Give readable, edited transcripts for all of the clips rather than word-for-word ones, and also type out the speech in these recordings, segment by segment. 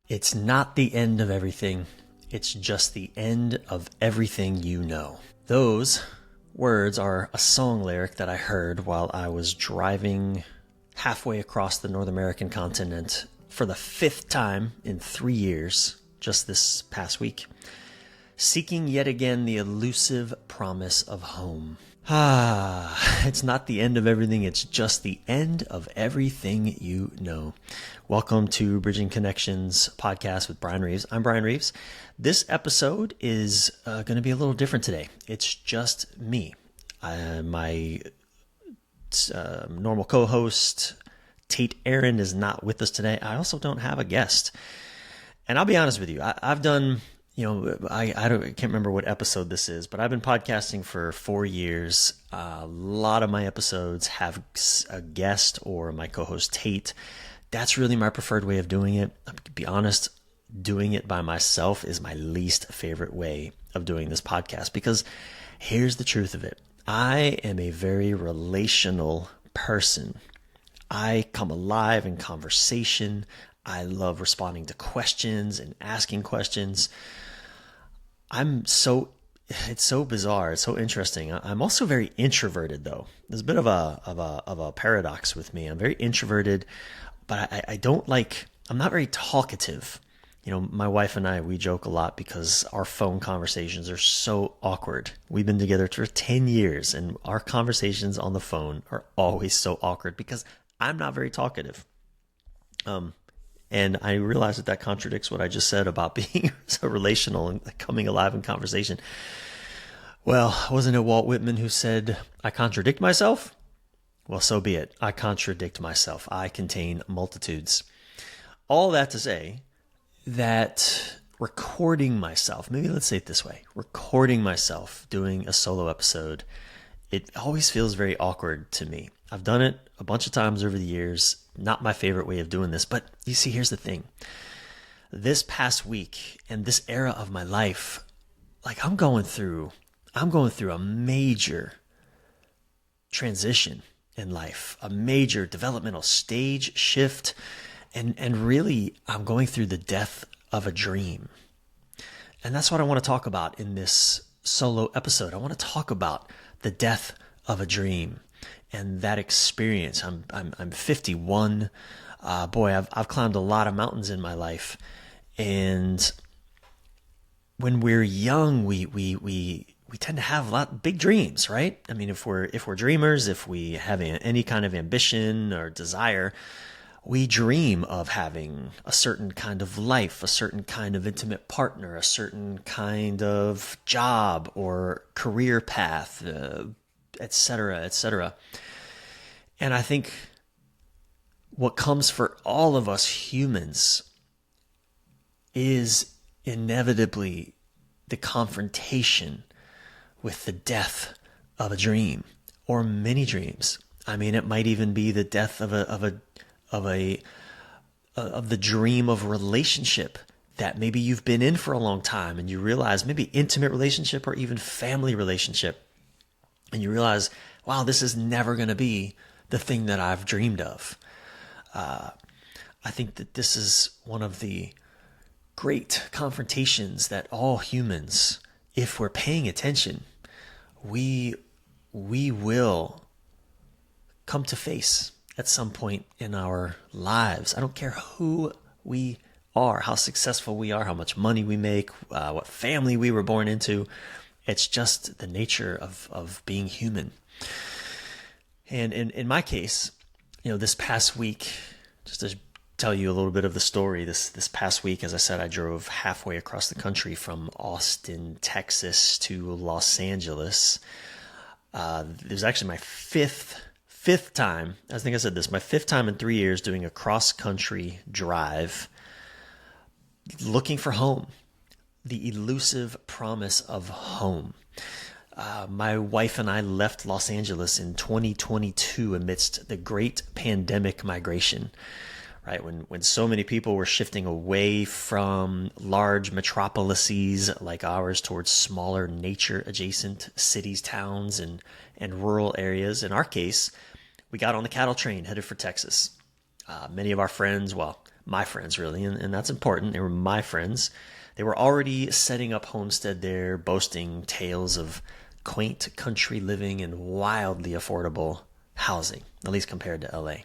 It's not the end of everything. It's just the end of everything you know. Those words are a song lyric that I heard while I was driving halfway across the North American continent for the fifth time in 3 years, just this past week, seeking yet again the elusive promise of home. It's not the end of everything, it's just the end of everything you know. Welcome to Bridging Connections podcast with Bryan Reeves. I'm Bryan Reeves. This episode is going to be a little different today. It's just me. My normal co-host, Tate Aaron, is not with us today. I also don't have a guest. And I'll be honest with you, I've done... I can't remember what episode this is, but I've been podcasting for 4 years. A lot of my episodes have a guest or my co-host Tate. That's really my preferred way of doing it. To be honest, doing it by myself is my least favorite way of doing this podcast because here's the truth of it. I am a very relational person. I come alive in conversation. I love responding to questions and asking questions. It's so bizarre. It's so interesting. I'm also very introverted, though. There's a bit of a paradox with me. I'm very introverted, but I'm not very talkative. My wife and I, we joke a lot because our phone conversations are so awkward. We've been together for 10 years and our conversations on the phone are always so awkward because I'm not very talkative. And I realize that contradicts what I just said about being so relational and coming alive in conversation. Well, wasn't it Walt Whitman who said, I contradict myself? Well, so be it. I contradict myself. I contain multitudes. All that to say that recording myself, maybe let's say it this way, recording myself doing a solo episode, it always feels very awkward to me. I've done it a bunch of times over the years. Not my favorite way of doing this, but you see, here's the thing. This past week and this era of my life, I'm going through a major transition in life, a major developmental stage shift, and really I'm going through the death of a dream. And that's what I want to talk about in this solo episode. I want to talk about the death of a dream. And that experience. I'm 51. I've climbed a lot of mountains in my life, and when we're young, we tend to have a lot big dreams, right? I mean, if we're dreamers, if we have any kind of ambition or desire, we dream of having a certain kind of life, a certain kind of intimate partner, a certain kind of job or career path, etc., etc. And I think what comes for all of us humans is inevitably the confrontation with the death of a dream or many dreams. I mean, it might even be the death of the dream of relationship that maybe you've been in for a long time, and you realize, maybe intimate relationship or even family relationship, and you realize, wow, this is never going to be the thing that I've dreamed of. I think that this is one of the great confrontations that all humans, if we're paying attention, we will come to face at some point in our lives. I don't care who we are, how successful we are, how much money we make, what family we were born into. It's just the nature of being human. And in my case, this past week, just to tell you a little bit of the story, this past week, as I said, I drove halfway across the country from Austin, Texas to Los Angeles. It was actually my fifth time, I think I said this, my fifth time in 3 years doing a cross-country drive looking for home. The elusive promise of home. My wife and I left Los Angeles in 2022 amidst the great pandemic migration, right? When so many people were shifting away from large metropolises like ours towards smaller nature-adjacent cities, towns, and rural areas. In our case, we got on the cattle train headed for Texas. Many of our friends, well, my friends, really, and that's important. They were my friends. They were already setting up homestead there, boasting tales of quaint country living and wildly affordable housing, at least compared to LA.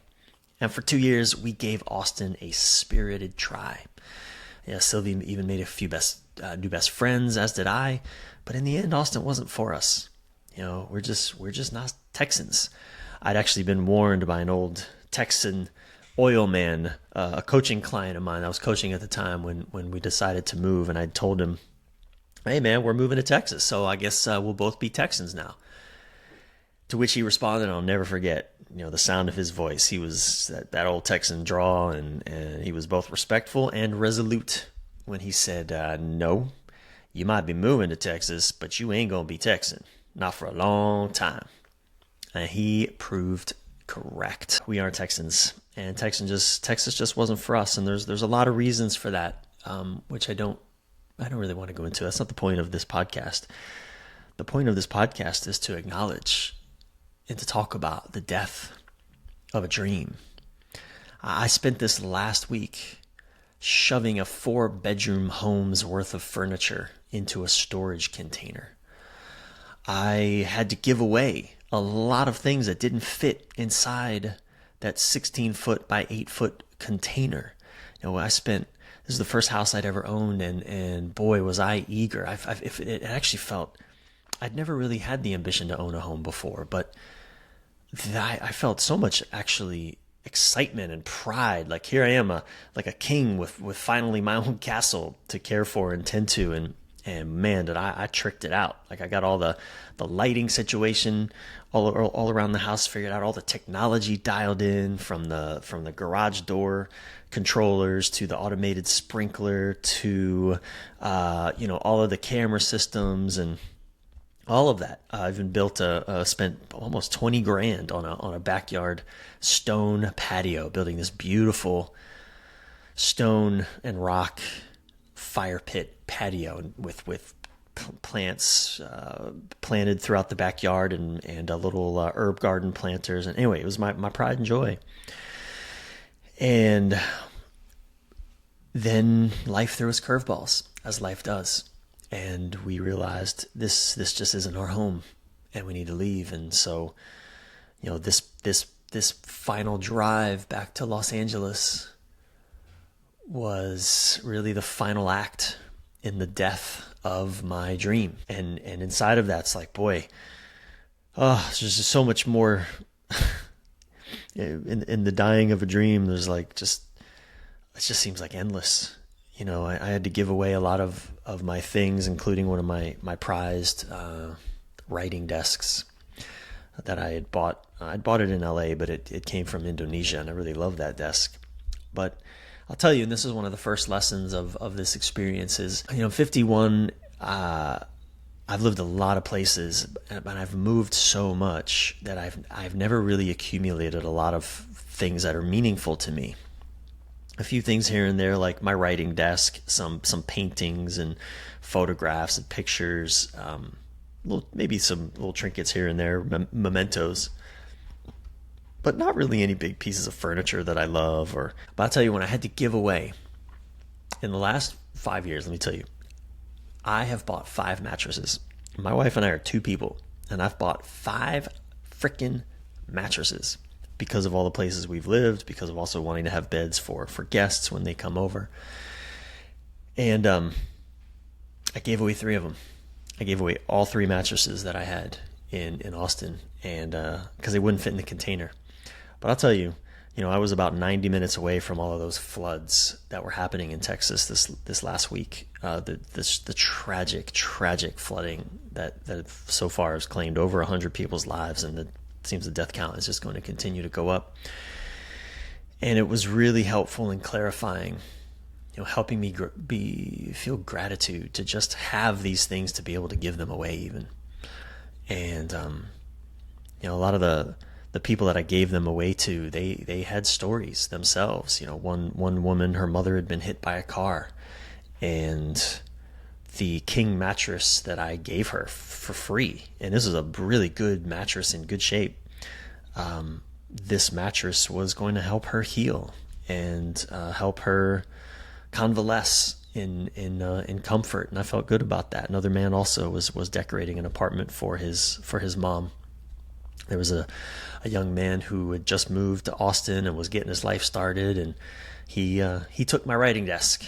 And for 2 years, we gave Austin a spirited try. Yeah, Sylvie even made a few new best friends, as did I. But in the end, Austin wasn't for us. We're just not Texans. I'd actually been warned by an old Texan oil man, a coaching client of mine I was coaching at the time when we decided to move, and I'd told him, "Hey man, we're moving to Texas, so I guess we'll both be Texans now." To which he responded, and I'll never forget, the sound of his voice. He was that old Texan drawl, and he was both respectful and resolute when he said, "No, you might be moving to Texas, but you ain't gonna be Texan, not for a long time." And he proved correct. We are Texans, and Texas just wasn't for us, and there's a lot of reasons for that, which I don't really want to go into. That's not the point of this podcast. The point of this podcast is to acknowledge and to talk about the death of a dream. I spent this last week shoving a 4-bedroom home's worth of furniture into a storage container. I had to give away a lot of things that didn't fit inside that 16-foot by 8-foot container. This is the first house I'd ever owned, and boy, was I eager. It actually felt, I'd never really had the ambition to own a home before, but I felt so much actually excitement and pride. Like, here I am, like a king with finally my own castle to care for and tend to, and man, did I tricked it out. Like, I got all the lighting situation all around the house figured out, all the technology dialed in, from the garage door controllers to the automated sprinkler to all of the camera systems and all of that. I've even spent almost $20,000 on a backyard stone patio, building this beautiful stone and rock fire pit patio with plants planted throughout the backyard and a little herb garden planters. And anyway, it was my pride and joy. And then life threw us curveballs, as life does. And we realized this just isn't our home, and we need to leave. And so, this final drive back to Los Angeles was really the final act in the death of my dream. And inside of that's like, boy, there's just so much more. in the dying of a dream, there's like it just seems like endless. I had to give away a lot of my things, including one of my prized writing desks that I had bought. I'd bought it in LA, but it came from Indonesia, and I really loved that desk. But I'll tell you, and this is one of the first lessons of this experience is, 51, I've lived a lot of places, but I've moved so much that I've never really accumulated a lot of things that are meaningful to me. A few things here and there, like my writing desk, some paintings and photographs and pictures, maybe some little trinkets here and there, mementos, but not really any big pieces of furniture that I love. But I'll tell you, when I had to give away, in the last 5 years, let me tell you, I have bought 5 mattresses. My wife and I are 2 people, and I've bought 5 freaking mattresses because of all the places we've lived, because of also wanting to have beds for guests when they come over. And I gave away 3 of them. I gave away all 3 mattresses that I had in Austin, and because they wouldn't fit in the container. But I'll tell you, I was about 90 minutes away from all of those floods that were happening in Texas this last week. The tragic flooding that so far has claimed over 100 people's lives, and it seems the death count is just going to continue to go up. And it was really helpful and clarifying, helping me feel gratitude to just have these things, to be able to give them away even. And a lot of the people that I gave them away to, they had stories themselves. One woman, her mother had been hit by a car, and the king mattress that I gave her for free, and this is a really good mattress in good shape, this mattress was going to help her heal and help her convalesce in comfort, and I felt good about that. Another man also was decorating an apartment for his mom. There was a young man who had just moved to Austin and was getting his life started, and he took my writing desk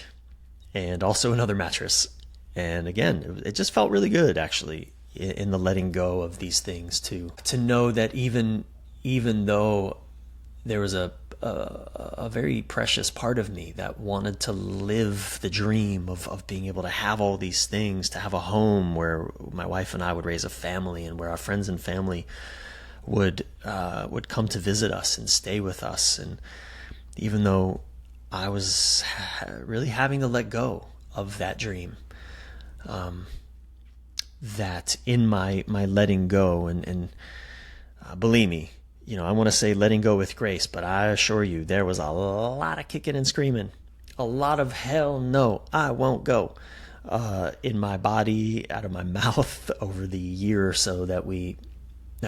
and also another mattress. And again, it just felt really good, actually, in the letting go of these things, to know that even though there was a very precious part of me that wanted to live the dream of being able to have all these things, to have a home where my wife and I would raise a family, and where our friends and family would come to visit us and stay with us. And even though I was really having to let go of that dream, that in my letting go, and believe me, I want to say letting go with grace, but I assure you there was a lot of kicking and screaming, a lot of hell no, I won't go, in my body, out of my mouth, over the year or so that we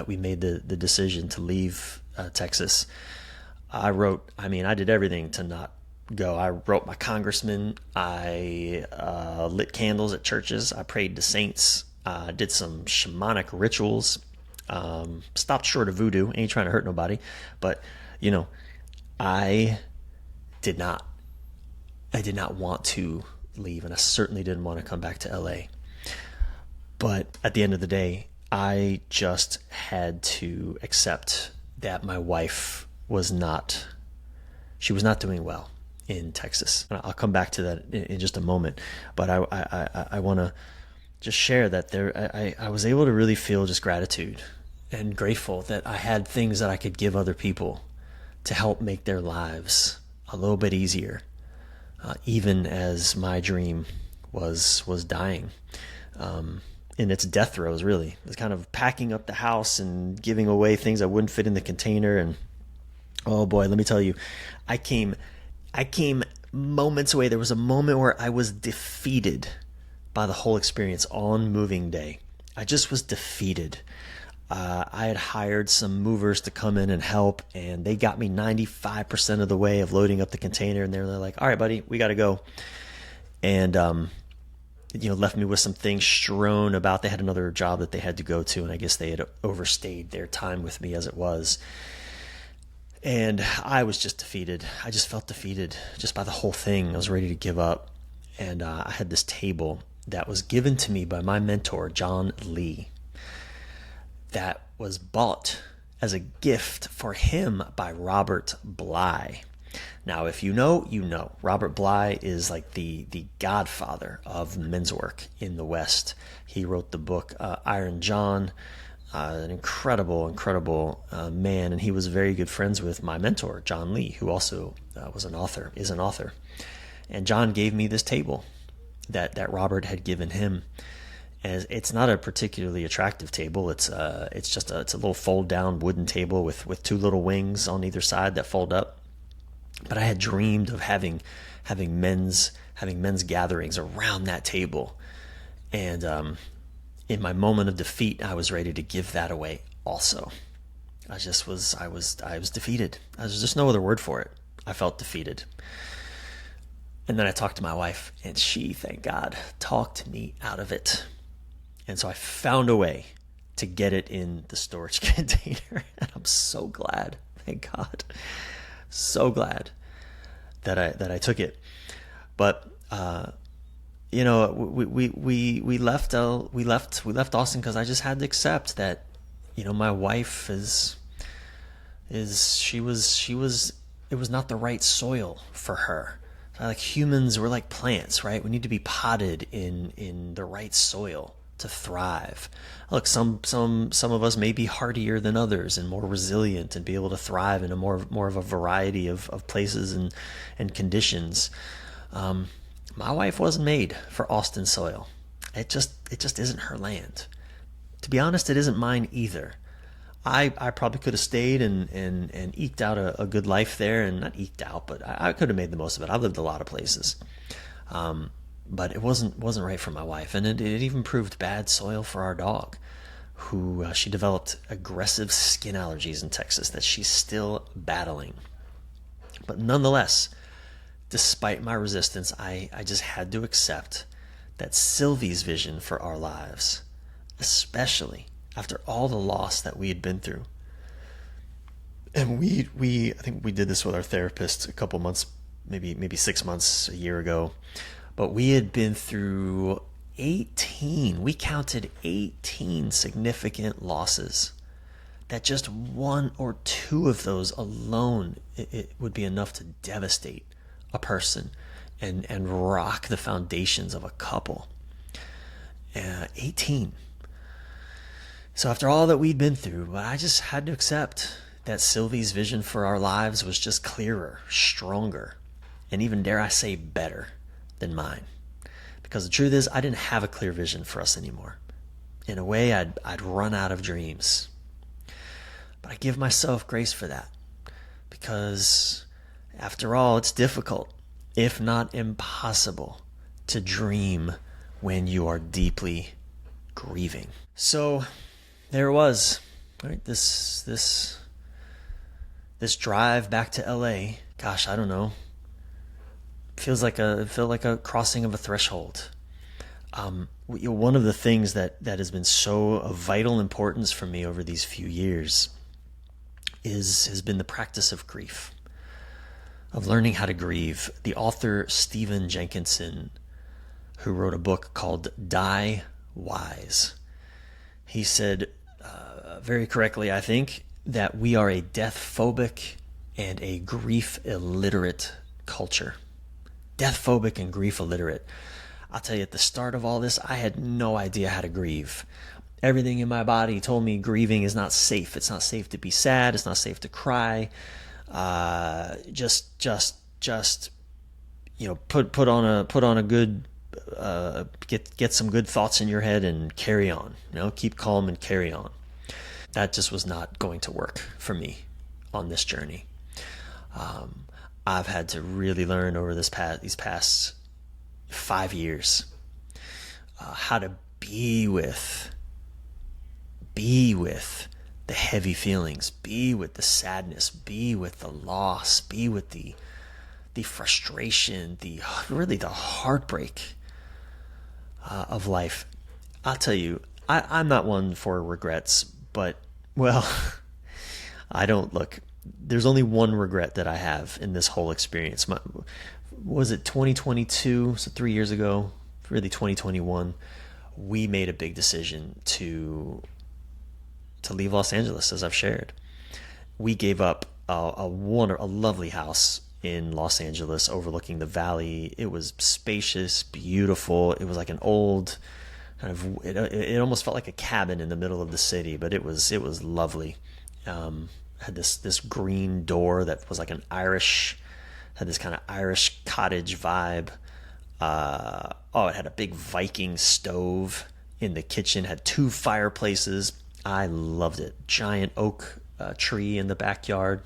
made the decision to leave Texas. I did everything to not go. I wrote my congressman. I lit candles at churches. I prayed to saints. Did some shamanic rituals. Stopped short of voodoo. Ain't trying to hurt nobody. But, I did not want to leave, and I certainly didn't want to come back to LA. But at the end of the day, I just had to accept that my wife was not doing well in Texas. And I'll come back to that in just a moment. But I want to just share that I was able to really feel just gratitude and grateful that I had things that I could give other people to help make their lives a little bit easier, even as my dream was dying. In its death throes, really. It was kind of packing up the house and giving away things that wouldn't fit in the container. And oh boy, let me tell you, I came moments away. There was a moment where I was defeated by the whole experience on moving day. I just was defeated. I had hired some movers to come in and help, and they got me 95% of the way of loading up the container. And they're like, all right, buddy, we got to go. And, left me with some things strewn about. They had another job that they had to go to, and I guess they had overstayed their time with me as it was. And I was just defeated. I just felt defeated just by the whole thing. I was ready to give up. And I had this table that was given to me by my mentor, John Lee, that was bought as a gift for him by Robert Bly. Now, if you know, you know. Robert Bly is like the godfather of men's work in the West. He wrote the book Iron John, an incredible man, and he was very good friends with my mentor, John Lee, who also is an author. And John gave me this table that Robert had given him. As it's not a particularly attractive table. It's a little fold down wooden table with two little wings on either side that fold up. But I had dreamed of having men's gatherings around that table, and in my moment of defeat, I was ready to give that away. Also, I was defeated. There's just no other word for it. I felt defeated. And then I talked to my wife, and she, thank God, talked me out of it. And so I found a way to get it in the storage container, and I'm so glad. Thank God. So glad that I took it. But we left Austin because I just had to accept that my wife it was not the right soil for her. Like humans, we're like plants, right? We need to be potted in the right soil to thrive. Look, some of us may be hardier than others and more resilient and be able to thrive in a more of a variety of places and conditions. My wife wasn't made for Austin soil. It just isn't her land. To be honest, it isn't mine either. I probably could have stayed and eked out a good life there, and not eked out, but I could have made the most of it. I've lived a lot of places. But it wasn't right for my wife, and it even proved bad soil for our dog, who she developed aggressive skin allergies in Texas that she's still battling. But nonetheless, despite my resistance, I just had to accept that Sylvie's vision for our lives, especially after all the loss that we had been through. And we I think we did this with our therapist a couple months, maybe 6 months, a year ago. But we had been through 18. We counted 18 significant losses. That just one or two of those alone, it would be enough to devastate a person and rock the foundations of a couple. 18. So after all that we'd been through, I just had to accept that Sylvie's vision for our lives was just clearer, stronger, and even, dare I say, better than mine. Because the truth is, I didn't have a clear vision for us anymore. In a way, I'd run out of dreams. But I give myself grace for that. Because, after all, it's difficult, if not impossible, to dream when you are deeply grieving. So, there it was. Right? This drive back to LA, gosh, I don't know. Felt like a crossing of a threshold. One of the things that has been so of vital importance for me over these few years has been the practice of grief, of learning how to grieve. The author Stephen Jenkinson, who wrote a book called Die Wise, he said very correctly, I think, that we are a death-phobic and a grief-illiterate culture. Death-phobic and grief-illiterate. I'll tell you, at the start of all this, I had no idea how to grieve. Everything in my body told me grieving is not safe. It's not safe to be sad. It's not safe to cry. Just put on a good get some good thoughts in your head and carry on. Keep calm and carry on. That just was not going to work for me on this journey. I've had to really learn over these past 5 years how to be with the heavy feelings, be with the sadness, be with the loss, be with the frustration, the heartbreak of life. I'll tell you, I'm not one for regrets, but, well, I don't look. There's only one regret that I have in this whole experience. Was it 2022? So 3 years ago, really 2021, we made a big decision to leave Los Angeles, as I've shared. We gave up a lovely house in Los Angeles overlooking the valley. It was spacious, beautiful. It was like an old kind of, it almost felt like a cabin in the middle of the city, but it was lovely. Had this green door that was like had this kind of Irish cottage vibe. It had a big Viking stove in the kitchen, had 2 fireplaces. I loved it. Giant oak tree in the backyard.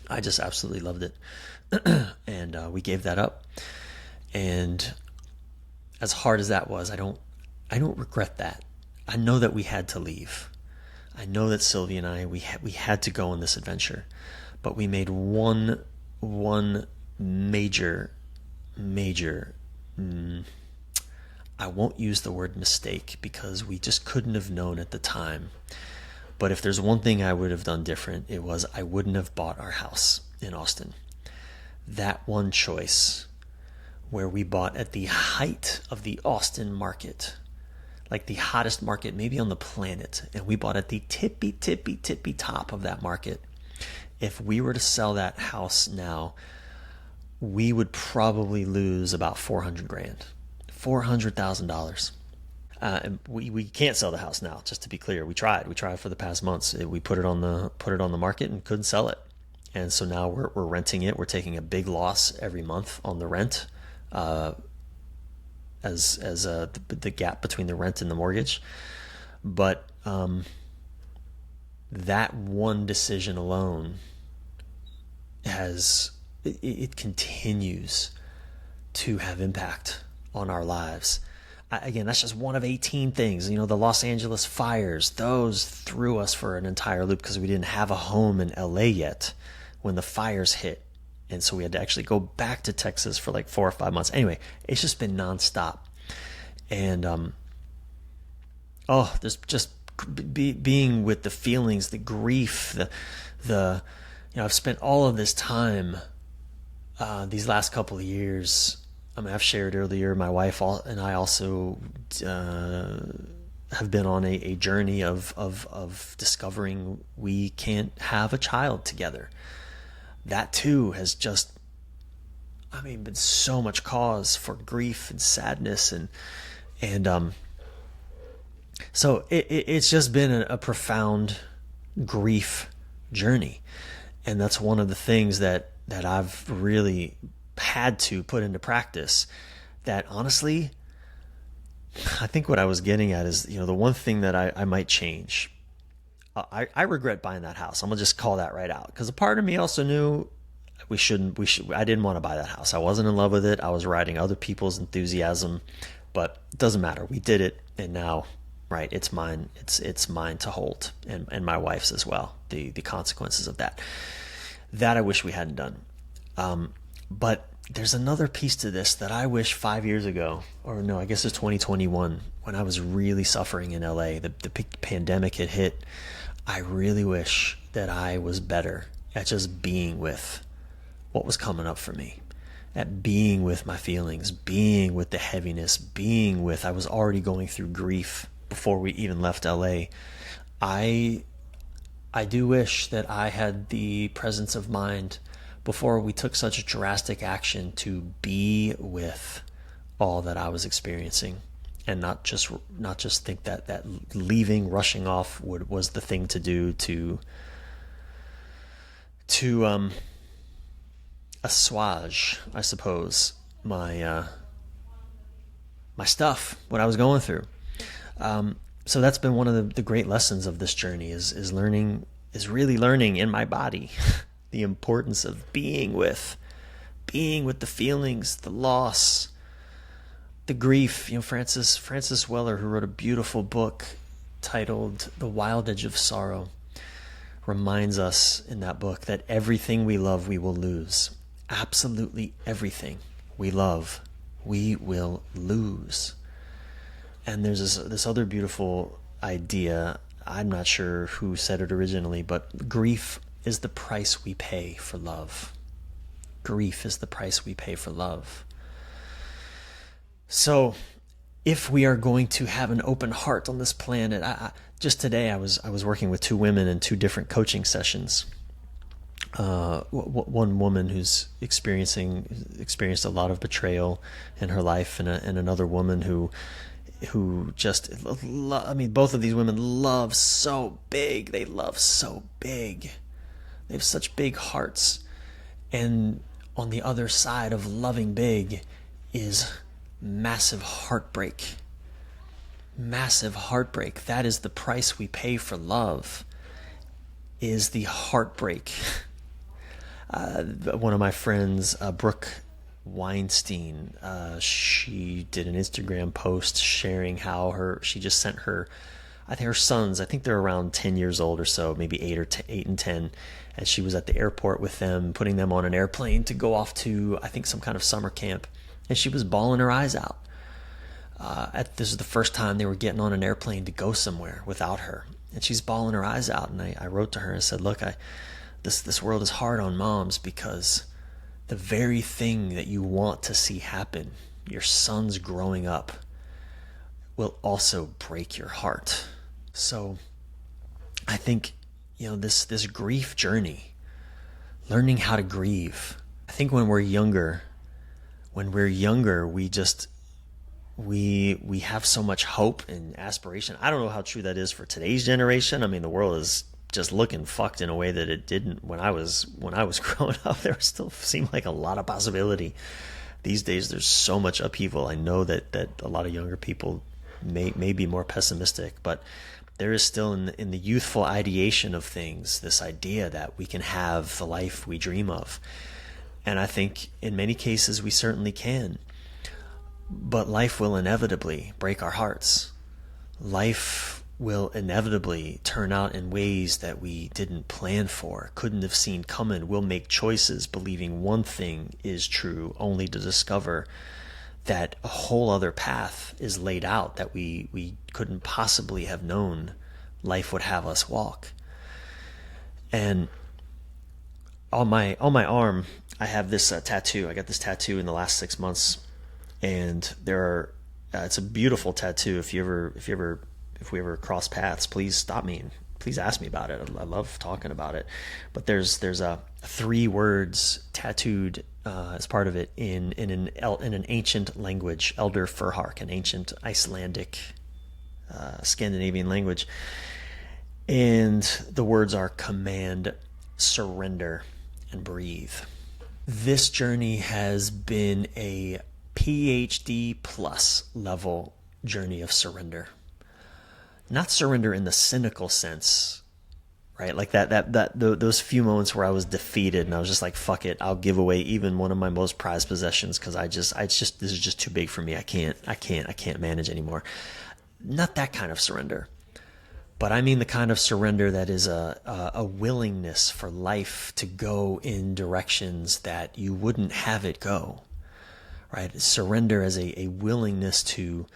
I just absolutely loved it. And we gave that up. And as hard as that was, I don't regret that. I know that we had to leave. I know that Sylvie and I, we had to go on this adventure, but we made one major, I won't use the word mistake because we just couldn't have known at the time. But if there's one thing I would have done different, it was I wouldn't have bought our house in Austin. That one choice where we bought at the height of the Austin market, like the hottest market maybe on the planet, and we bought at the tippy top of that market. If we were to sell that house now, we would probably lose about $400,000. And we can't sell the house now, just to be clear. We tried for the past months. We put it on the market and couldn't sell it. And so now we're renting it. We're taking a big loss every month on the rent, as the gap between the rent and the mortgage. But that one decision alone it continues to have impact on our lives. Again, that's just one of 18 things. The Los Angeles fires, those threw us for an entire loop because we didn't have a home in LA yet when the fires hit And so we had to actually go back to Texas for like 4 or 5 months. Anyway, it's just been nonstop. And, there's just being with the feelings, the grief, I've spent all of this time, these last couple of years. I mean, I've shared earlier, my wife and I also have been on a journey of discovering we can't have a child together. That too has just, been so much cause for grief and sadness, and so it's just been a profound grief journey. And that's one of the things that I've really had to put into practice, that honestly, I think what I was getting at is, the one thing that I might change. I regret buying that house. I'm going to just call that right out, because a part of me also knew I didn't want to buy that house. I wasn't in love with it. I was riding other people's enthusiasm, but it doesn't matter. We did it, and now, right, it's mine. It's mine to hold, and my wife's as well. The consequences of that I wish we hadn't done. But there's another piece to this that I wish 5 years ago, or no, I guess it's 2021, when I was really suffering in LA, the pandemic had hit. I really wish that I was better at just being with what was coming up for me, at being with my feelings, being with the heaviness, I was already going through grief before we even left LA. I do wish that I had the presence of mind before we took such drastic action to be with all that I was experiencing, and not just think that leaving, rushing off was the thing to do to assuage, I suppose, my stuff, what I was going through. So that's been one of the great lessons of this journey is really learning in my body the importance of being with the feelings, the loss, the grief. Francis Weller, who wrote a beautiful book titled The Wild Edge of Sorrow, reminds us in that book that everything we love, we will lose. Absolutely everything we love, we will lose. And there's this other beautiful idea. I'm not sure who said it originally, but grief is the price we pay for love. Grief is the price we pay for love. So if we are going to have an open heart on this planet, just today I was working with two women in two different coaching sessions. One woman who's experienced a lot of betrayal in her life, and another woman who just, both of these women love so big. They love so big. They have such big hearts. And on the other side of loving big is massive heartbreak. Massive heartbreak. That is the price we pay for love, is the heartbreak. One of my friends, Brooke Weinstein, she did an Instagram post sharing how she just sent her sons, I think they're around 10 years old or so, maybe 8 and 10, and she was at the airport with them, putting them on an airplane to go off to, I think, some kind of summer camp, and she was bawling her eyes out. This is the first time they were getting on an airplane to go somewhere without her, and she's bawling her eyes out. And I wrote to her and said, look, this world is hard on moms, because the very thing that you want to see happen, your sons growing up, will also break your heart. So I think, this grief journey, learning how to grieve. I think when we're younger, we have so much hope and aspiration. I don't know how true that is for today's generation. The world is just looking fucked in a way that it didn't when I was growing up. There still seemed like a lot of possibility. These days, there's so much upheaval. I know that a lot of younger people may be more pessimistic, but there is still in the youthful ideation of things this idea that we can have the life we dream of. And I think in many cases we certainly can. But life will inevitably break our hearts. Life will inevitably turn out in ways that we didn't plan for, couldn't have seen coming. We'll make choices believing one thing is true, only to discover that a whole other path is laid out that we couldn't possibly have known life would have us walk. And on my arm, I have this tattoo. I got this tattoo in the last 6 months, and it's a beautiful tattoo. If we ever cross paths, please stop me and please ask me about it. I love talking about it. But there's 3 words tattooed as part of it in an ancient language, Elder Furhark, an ancient Icelandic Scandinavian language, and the words are command, surrender, and breathe. This journey has been a PhD plus level journey of surrender. Not surrender in the cynical sense, right? Like those few moments where I was defeated and I was just like, fuck it, I'll give away even one of my most prized possessions because this is just too big for me. I can't manage anymore. Not that kind of surrender. But I mean the kind of surrender that is a willingness for life to go in directions that you wouldn't have it go, right? Surrender as a willingness to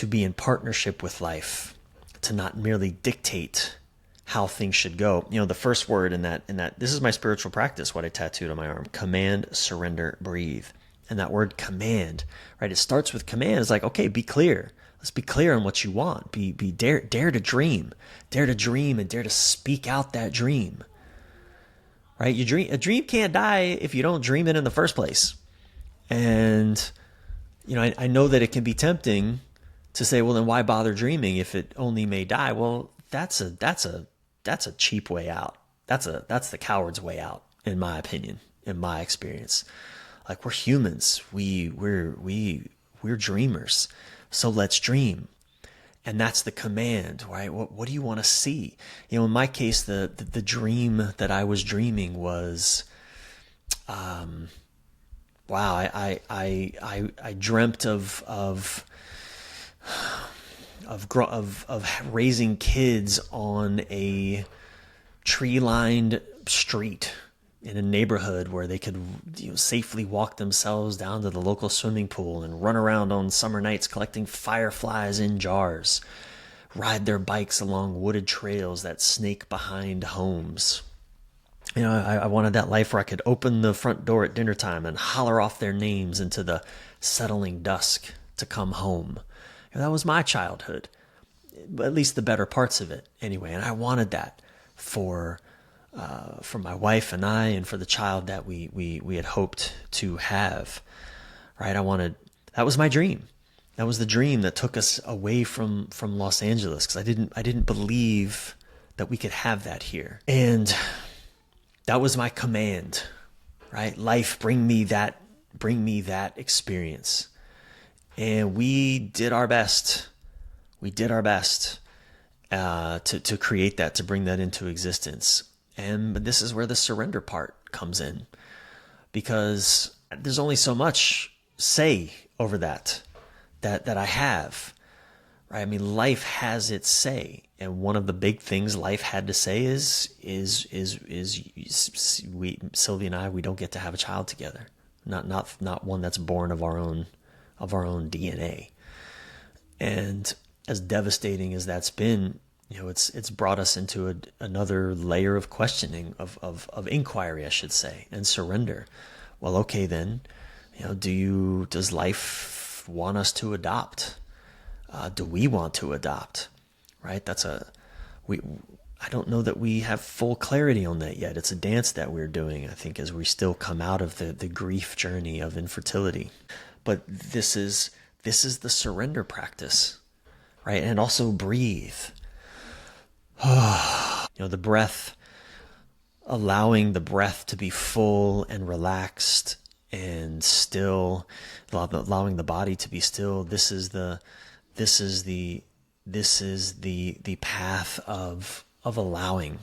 be in partnership with life, to not merely dictate how things should go. You know, the first word in that, this is my spiritual practice, what I tattooed on my arm: command, surrender, breathe. And that word command, right? It starts with command. It's like, okay, be clear. Let's be clear on what you want. Dare to dream. Dare to dream and dare to speak out that dream. Right? A dream can't die if you don't dream it in the first place. And I know that it can be tempting to say, well, then why bother dreaming if it only may die? Well, that's a cheap way out. That's the coward's way out, in my opinion, in my experience. Like, we're humans. We're dreamers. So let's dream. And that's the command, right? What do you want to see? In my case, the dream that I was dreaming was, wow, I dreamt of raising kids on a tree-lined street in a neighborhood where they could safely walk themselves down to the local swimming pool and run around on summer nights collecting fireflies in jars, ride their bikes along wooded trails that snake behind homes. I wanted that life where I could open the front door at dinner time and holler off their names into the settling dusk to come home. That was my childhood, at least the better parts of it anyway. And I wanted that for my wife and I, and for the child that we had hoped to have, right? That was my dream. That was the dream that took us away from Los Angeles, because I didn't believe that we could have that here. And that was my command, right? Life, bring me that experience. And we did our best. We did our best to create that, to bring that into existence. And this is where the surrender part comes in, because there's only so much say over that I have, right? I mean, life has its say, and one of the big things life had to say is Sylvie and I, we don't get to have a child together, not one that's born of our own DNA. And as devastating as that's been, it's brought us into another layer of questioning, of inquiry, I should say, and surrender. Well, okay, then, does life want us to adopt? Do we want to adopt? Right? I don't know that we have full clarity on that yet. It's a dance that we're doing, I think, as we still come out of the grief journey of infertility. But this is the surrender practice, right? And also breathe. The breath, allowing the breath to be full and relaxed and still, allowing the body to be still. This is the path of allowing,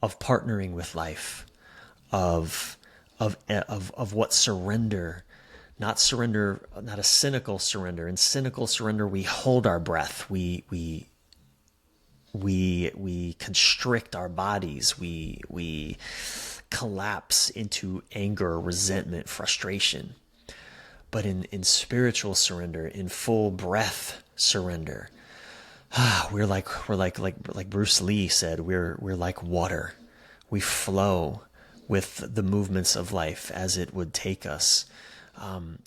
of partnering with life, of what surrender. Not a cynical surrender. In cynical surrender, we hold our breath. We We constrict our bodies. We collapse into anger, resentment, frustration. But in spiritual surrender, in full breath surrender, we're like Bruce Lee said, we're like water. We flow with the movements of life as it would take us.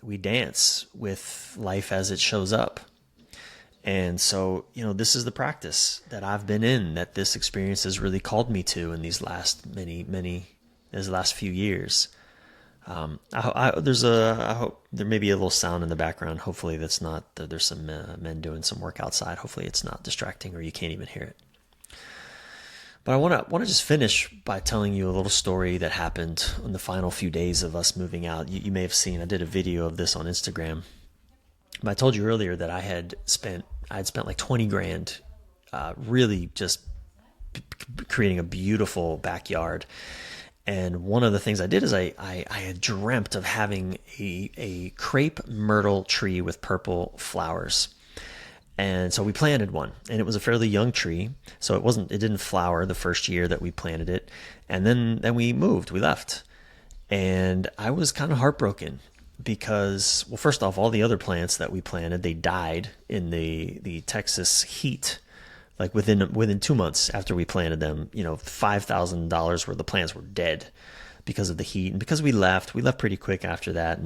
We dance with life as it shows up. And so, this is the practice that I've been in, that this experience has really called me to in these last these last few years. I hope there may be a little sound in the background. Hopefully that's not, there's some men doing some work outside. Hopefully it's not distracting or you can't even hear it. But I want to just finish by telling you a little story that happened in the final few days of us moving out. You may have seen, I did a video of this on Instagram. But I told you earlier that I had spent like 20 grand, really just creating a beautiful backyard. And one of the things I did is I had dreamt of having a crepe myrtle tree with purple flowers. And so we planted one, and it was a fairly young tree. So it didn't flower the first year that we planted it. And then we we left. And I was kind of heartbroken because, well, first off, all the other plants that we planted, they died in the Texas heat. Like within 2 months after we planted them, $5,000 worth of plants were dead because of the heat. And because we left pretty quick after that.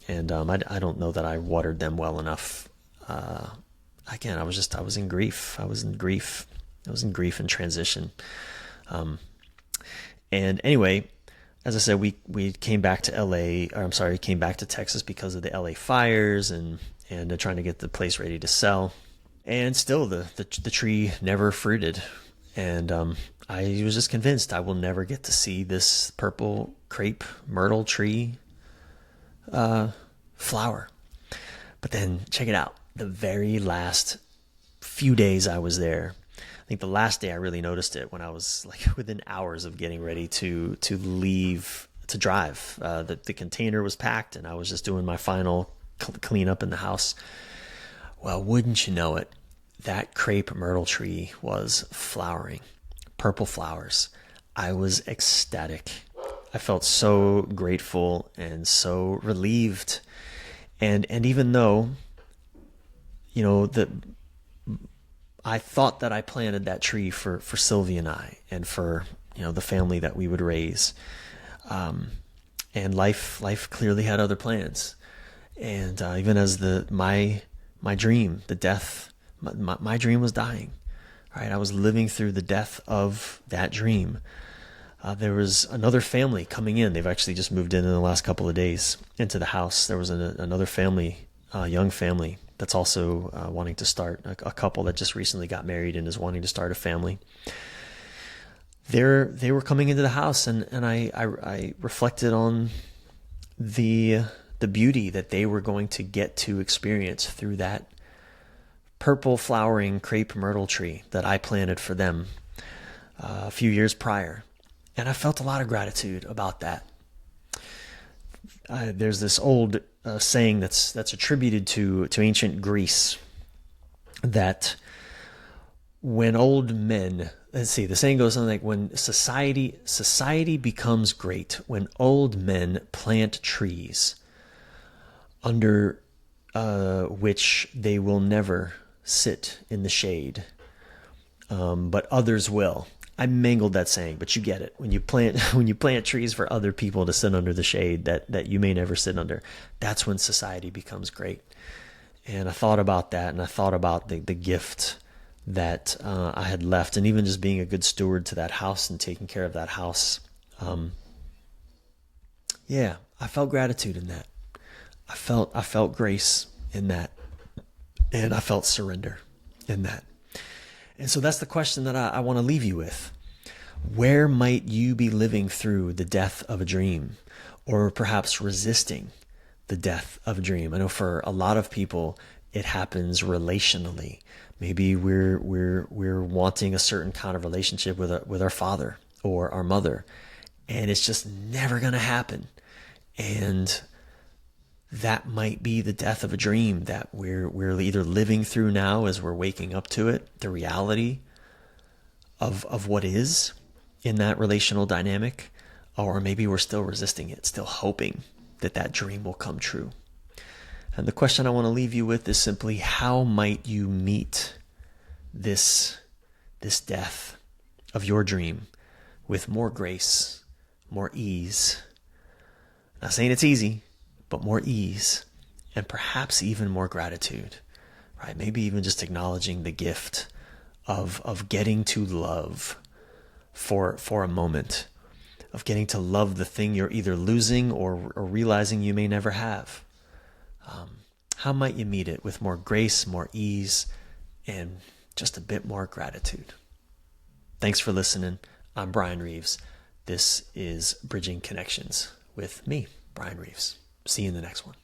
And I don't know that I watered them well enough. Again, I was in grief. I was in grief and transition. And anyway, as I said, we came back to came back to Texas because of the LA fires and trying to get the place ready to sell. And still the tree never fruited. And I was just convinced I will never get to see this purple crepe myrtle tree flower. But then check it out. The very last few days I was there, I think the last day I really noticed it when I was like within hours of getting ready to leave to drive. The container was packed and I was just doing my final cleanup in the house. Well, wouldn't you know it, that crepe myrtle tree was flowering, purple flowers. I was ecstatic. I felt so grateful and so relieved. And even though, I thought that I planted that tree for Sylvie and I, and for, the family that we would raise. And life clearly had other plans. And even as my dream, the death, my dream was dying, right? I was living through the death of that dream. There was another family coming in. They've actually just moved in the last couple of days into the house. There was another family, young family, that's also wanting to start, a couple that just recently got married and is wanting to start a family. They were coming into the house, and I reflected on the beauty that they were going to get to experience through that purple flowering crepe myrtle tree that I planted for them a few years prior. And I felt a lot of gratitude about that. There's this old saying that's attributed to ancient Greece, that when old men, the saying goes something like, when society becomes great when old men plant trees under which they will never sit in the shade, but others will. I mangled that saying, but you get it. When you plant trees for other people to sit under the shade that you may never sit under, that's when society becomes great. And I thought about that, and I thought about the gift that I had left, and even just being a good steward to that house and taking care of that house. I felt gratitude in that. I felt grace in that, and I felt surrender in that. And so that's the question that I want to leave you with. Where might you be living through the death of a dream, or perhaps resisting the death of a dream? I know for a lot of people, it happens relationally. Maybe we're wanting a certain kind of relationship with our father or our mother, and it's just never going to happen. And that might be the death of a dream that we're either living through now as we're waking up to it, the reality, of what is in that relational dynamic, or maybe we're still resisting it, still hoping that that dream will come true. And the question I want to leave you with is simply, how might you meet this death of your dream with more grace, more ease? Not saying it's easy, but more ease, and perhaps even more gratitude, right? Maybe even just acknowledging the gift of getting to love for a moment, of getting to love the thing you're either losing or realizing you may never have. How might you meet it with more grace, more ease, and just a bit more gratitude? Thanks for listening. I'm Bryan Reeves. This is Bridging Connections with me, Bryan Reeves. See you in the next one.